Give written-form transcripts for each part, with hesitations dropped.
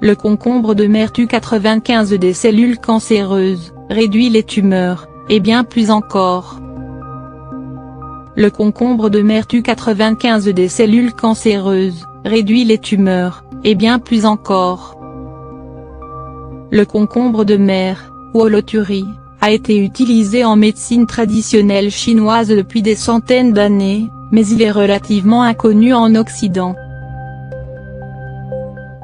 Le concombre de mer tue 95 des cellules cancéreuses, réduit les tumeurs, et bien plus encore. Le concombre de mer tue 95 des cellules cancéreuses, réduit les tumeurs, et bien plus encore. Le concombre de mer, ou holothurie, a été utilisé en médecine traditionnelle chinoise depuis des centaines d'années, mais il est relativement inconnu en Occident.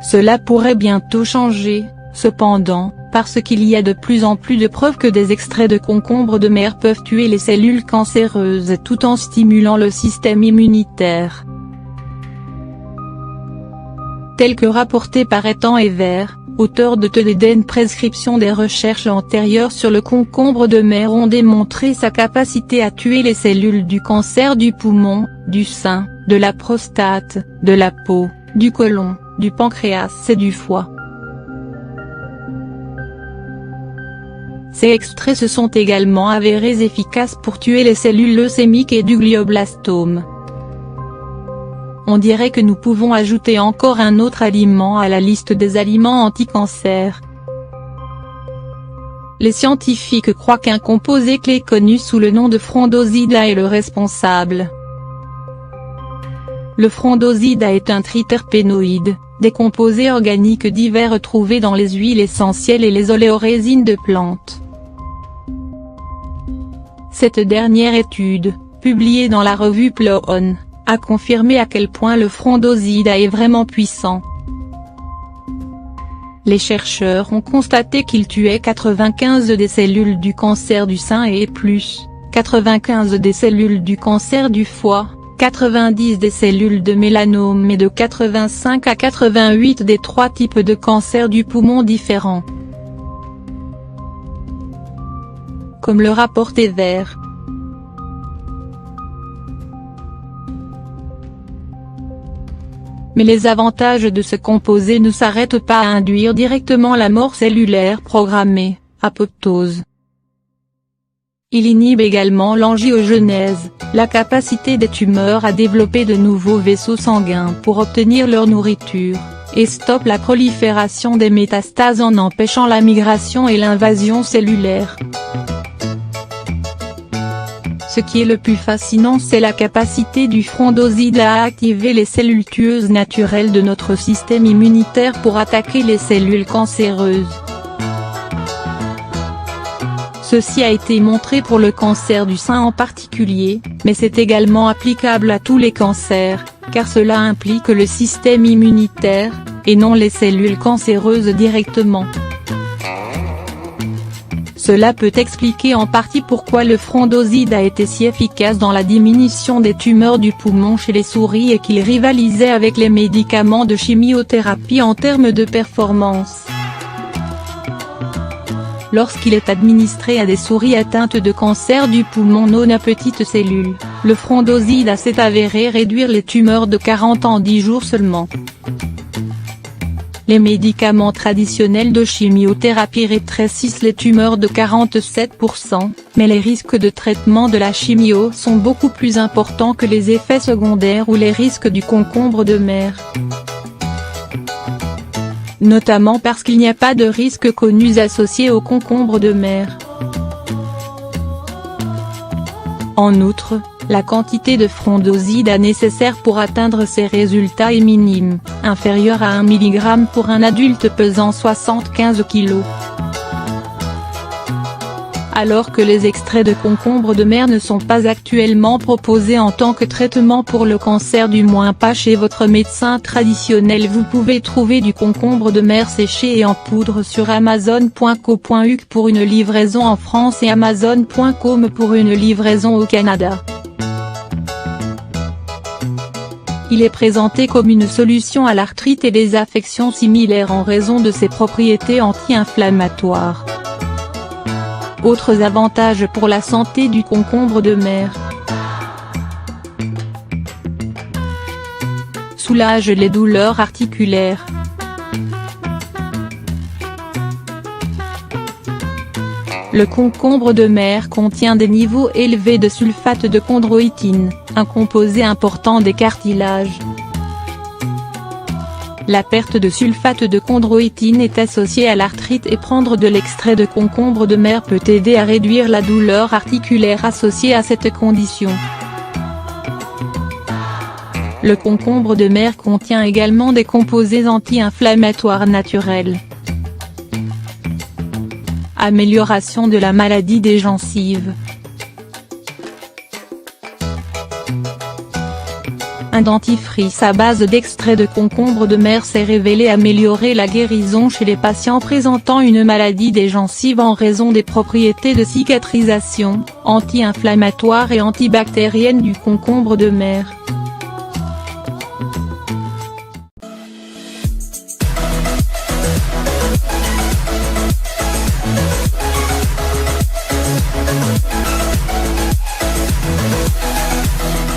Cela pourrait bientôt changer, cependant, parce qu'il y a de plus en plus de preuves que des extraits de concombre de mer peuvent tuer les cellules cancéreuses tout en stimulant le système immunitaire. Tel que rapporté par Ethan et Vert, auteur de Eden Prescription, des recherches antérieures sur le concombre de mer ont démontré sa capacité à tuer les cellules du cancer du poumon, du sein, de la prostate, de la peau, du côlon, du pancréas et du foie. Ces extraits se sont également avérés efficaces pour tuer les cellules leucémiques et du glioblastome. On dirait que nous pouvons ajouter encore un autre aliment à la liste des aliments anti-cancer. Les scientifiques croient qu'un composé clé connu sous le nom de frondosida est le responsable. Le frondosida est un triterpénoïde, des composés organiques divers retrouvés dans les huiles essentielles et les oléorésines de plantes. Cette dernière étude, publiée dans la revue PLOS, a confirmé à quel point le frondosida est vraiment puissant. Les chercheurs ont constaté qu'il tuait 95 des cellules du cancer du sein et plus, 95 des cellules du cancer du foie, 90 des cellules de mélanome et de 85 à 88 des 3 types de cancer du poumon différents. Comme le rapportait Vert. Mais les avantages de ce composé ne s'arrêtent pas à induire directement la mort cellulaire programmée, apoptose. Il inhibe également l'angiogenèse, la capacité des tumeurs à développer de nouveaux vaisseaux sanguins pour obtenir leur nourriture, et stoppe la prolifération des métastases en empêchant la migration et l'invasion cellulaire. Ce qui est le plus fascinant, c'est la capacité du frondosida à activer les cellules tueuses naturelles de notre système immunitaire pour attaquer les cellules cancéreuses. Ceci a été montré pour le cancer du sein en particulier, mais c'est également applicable à tous les cancers, car cela implique le système immunitaire, et non les cellules cancéreuses directement. Cela peut expliquer en partie pourquoi le frondosida a été si efficace dans la diminution des tumeurs du poumon chez les souris et qu'il rivalisait avec les médicaments de chimiothérapie en termes de performance. Lorsqu'il est administré à des souris atteintes de cancer du poumon non à petites cellules, le frondosida s'est avéré réduire les tumeurs de 40 en 10 jours seulement. Les médicaments traditionnels de chimiothérapie rétrécissent les tumeurs de 47%, mais les risques de traitement de la chimio sont beaucoup plus importants que les effets secondaires ou les risques du concombre de mer. Notamment parce qu'il n'y a pas de risques connus associés au concombre de mer. En outre, la quantité de frondosida nécessaire pour atteindre ces résultats est minime, inférieure à 1 mg pour un adulte pesant 75 kg. Alors que les extraits de concombre de mer ne sont pas actuellement proposés en tant que traitement pour le cancer, du moins pas chez votre médecin traditionnel, vous pouvez trouver du concombre de mer séché et en poudre sur Amazon.co.uk pour une livraison en France et Amazon.com pour une livraison au Canada. Il est présenté comme une solution à l'arthrite et les affections similaires en raison de ses propriétés anti-inflammatoires. Autres avantages pour la santé du concombre de mer. Soulage les douleurs articulaires. Le concombre de mer contient des niveaux élevés de sulfate de chondroïtine, un composé important des cartilages. La perte de sulfate de chondroïtine est associée à l'arthrite et prendre de l'extrait de concombre de mer peut aider à réduire la douleur articulaire associée à cette condition. Le concombre de mer contient également des composés anti-inflammatoires naturels. Amélioration de la maladie des gencives. Un dentifrice à base d'extrait de concombre de mer s'est révélé améliorer la guérison chez les patients présentant une maladie des gencives en raison des propriétés de cicatrisation, anti-inflammatoires et antibactériennes du concombre de mer.